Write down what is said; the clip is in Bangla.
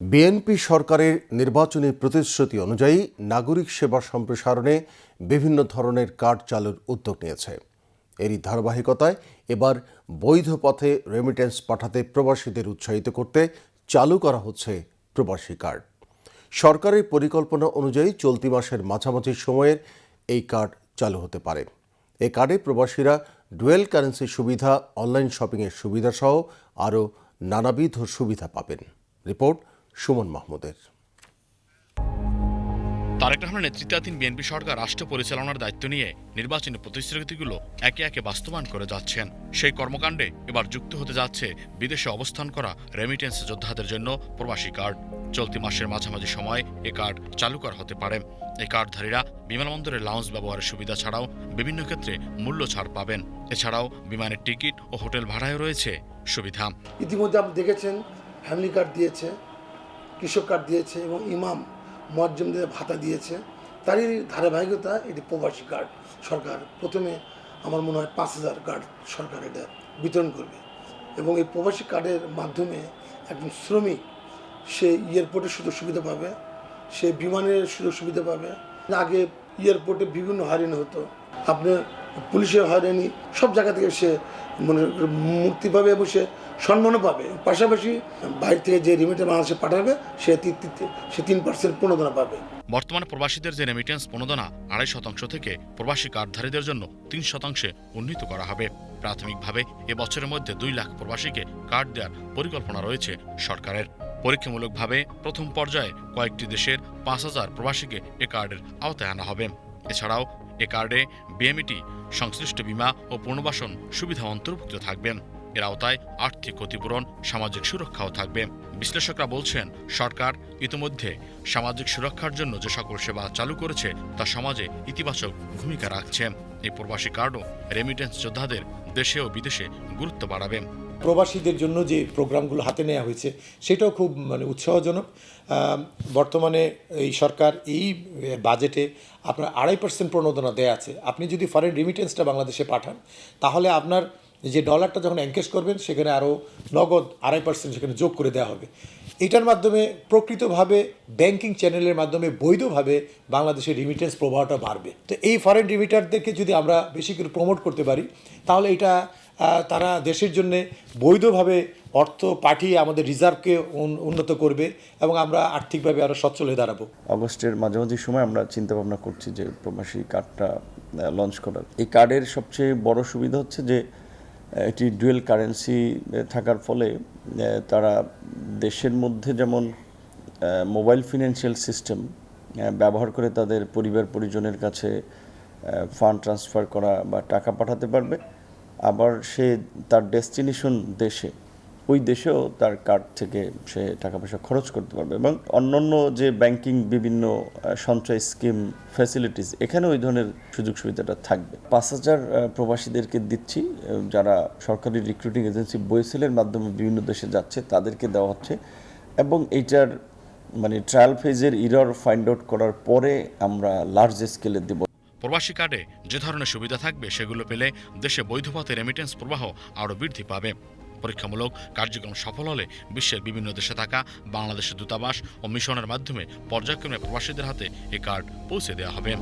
বিএনপি সরকারের নির্বাচনী প্রতিশ্রুতি অনুযায়ী নাগরিক সেবা সম্প্রসারণে বিভিন্ন ধরনের কার্ড চালুর উদ্যোগ নিয়েছে। এরই ধারাবাহিকতায় এবার বৈধ পথে রেমিটেন্স পাঠাতে প্রবাসীদের উৎসাহিত করতে চালু করা হচ্ছে প্রবাসী কার্ড। সরকারের পরিকল্পনা অনুযায়ী চলতি মাসের মাঝামাঝি সময়ের এই কার্ড চালু হতে পারে। এই কার্ডে প্রবাসীরা ডুয়েল কারেন্সি সুবিধা, অনলাইন শপিংয়ের সুবিধা সহ আরও নানাবিধ সুবিধা পাবেন। রিপোর্ট সুমন মাহমুদের। তারেক রহমানের নেতৃত্বাধীন বিএনপি সরকার রাষ্ট্র পরিচালনার দায়িত্ব নিয়ে নির্বাচনী প্রতিশ্রুতিগুলো একে একে বাস্তবায়ন করে যাচ্ছেন। সেই কর্মকাণ্ডে এবার যুক্ত হতে যাচ্ছে বিদেশে অবস্থান করা রেমিটেন্স যোদ্ধাদের জন্য প্রবাসী কার্ড। চলতি মাসের মাঝামাঝি সময় এ কার্ড চালু করা হতে পারে। এই কার্ডধারীরা বিমানবন্দরের লাউঞ্জ ব্যবহারের সুবিধা ছাড়াও বিভিন্ন ক্ষেত্রে মূল্য ছাড় পাবেন। এছাড়াও বিমানের টিকিট ও হোটেল ভাড়ায় রয়েছে সুবিধা। ইতিমধ্যে আপনি দেখেছেন ফ্যামিলি কার্ড দিয়েছে, কৃষক কার্ড দিয়েছে এবং ইমাম মুয়াজ্জিমদের ভাতা দিয়েছে। তারই ধারাবাহিকতা এটি প্রবাসী কার্ড। সরকার প্রথমে আমার মনে হয় 5,000 কার্ড সরকার এটা বিতরণ করবে এবং এই প্রবাসী কার্ডের মাধ্যমে একজন শ্রমিক সে এয়ারপোর্টের সুযোগ সুবিধা পাবে, সে বিমানের সুযোগ সুবিধা পাবে। আগে এয়ারপোর্টে বিভিন্ন হয়রানি হতো, আপনার পুলিশের হয়রানি, সব জায়গা থেকে সে মনে মুক্তি পাবে এবং সে সম্মানও পাবে। পাশাপাশি বাইরে থেকে যে রেমিটেন্স বাংলাদেশে পাঠাবে সে 3% প্রণোদনা পাবে। বর্তমানে প্রবাসীদের যে রেমিটেন্স প্রণোদনা 2.5% থেকে প্রবাসী কার্ডধারীদের জন্য 3% উন্নীত করা হবে। প্রাথমিকভাবে এবছরের মধ্যে 2 লাখ প্রবাসীকে কার্ড দেওয়ার পরিকল্পনা রয়েছে সরকারের। পরীক্ষামূলকভাবে প্রথম পর্যায়ে কয়েকটি দেশের 5,000 প্রবাসীকে এ কার্ডের আওতায় আনা হবে। এছাড়াও এ কার্ডে বিএমইটি সংশ্লিষ্ট বীমা ও পুনর্বাসন সুবিধা অন্তর্ভুক্ত থাকবে। এর আওতায় আর্থিক ক্ষতিপূরণ, সামাজিক সুরক্ষাও থাকবে। বিশ্লেষকরা বলছেন, সরকার ইতিমধ্যে সামাজিক সুরক্ষার জন্য যে সকল সেবা চালু করেছে তা সমাজে ইতিবাচক ভূমিকা রাখছে। এই প্রবাসী কার্ডও রেমিটেন্স যোদ্ধাদের দেশে ও বিদেশে গুরুত্ব বাড়াবে। প্রবাসীদের জন্য যে প্রোগ্রামগুলো হাতে নেওয়া হয়েছে সেটাও খুব উৎসাহজনক। বর্তমানে এই সরকার এই বাজেটে আপনার 2.5% প্রণোদনা দেয়া আছে। আপনি যদি ফরেন রেমিটেন্সটা বাংলাদেশে পাঠান তাহলে আপনার যে ডলারটা যখন এনকেশ করবেন সেখানে আরও নগদ 2.5% সেখানে যোগ করে দেওয়া হবে। এটার মাধ্যমে প্রকৃতভাবে ব্যাংকিং চ্যানেলের মাধ্যমে বৈধভাবে বাংলাদেশের রিমিটেন্স প্রবাহটা বাড়বে। তো এই ফরেন রিমিটারদেরকে যদি আমরা বেশি করে প্রমোট করতে পারি তাহলে এটা তারা দেশের জন্য বৈধভাবে অর্থ পাঠিয়ে আমাদের রিজার্ভকে উন্নত করবে এবং আমরা আর্থিকভাবে আরও সচ্ছল হয়ে দাঁড়াবো। অগস্টের মাঝামাঝি সময় আমরা চিন্তা ভাবনা করছি যে প্রবাসী কার্ডটা লঞ্চ করার। এই কার্ডের সবচেয়ে বড় সুবিধা হচ্ছে যে এটি ডুয়েল কারেন্সি থাকার ফলে তারা দেশের মধ্যে যেমন মোবাইল ফিনান্সিয়াল সিস্টেম ব্যবহার করে তাদের পরিবার পরিজনের কাছে ফান্ড ট্রান্সফার করা বা টাকা পাঠাতে পারবে। আবার সে তার ডেস্টিনেশন দেশে ওই দেশেও তার কার্ড থেকে সে টাকা পয়সা খরচ করতে পারবে এবং অন্যান্য যে ব্যাংকিং বিভিন্ন সঞ্চয় স্কিম ফ্যাসিলিটিস এখানে ওই ধরনের সুযোগ সুবিধাটা থাকবে। 5,000 প্রবাসীদেরকে দিচ্ছি যারা সরকারি রিক্রুটিং এজেন্সি বইসেলের মাধ্যমে বিভিন্ন দেশে যাচ্ছে তাদেরকে দেওয়া হচ্ছে এবং এইটার ট্রায়াল ফেজের এরর ফাইন্ড আউট করার পরে আমরা লার্জ স্কেলে দেব। প্রবাসী কার্ডে যে ধরনের সুবিধা থাকবে সেগুলো পেলে দেশে বৈধ পথে রেমিটেন্স প্রবাহ আরও বৃদ্ধি পাবে। পরীক্ষামূলক কার্যক্রম সফল হলে বিশ্বের বিভিন্ন দেশে থাকা বাংলাদেশের দূতাবাস ও মিশনের মাধ্যমে পর্যায়ক্রমে প্রবাসীদের হাতে এই কার্ড পৌঁছে দেওয়া হবে।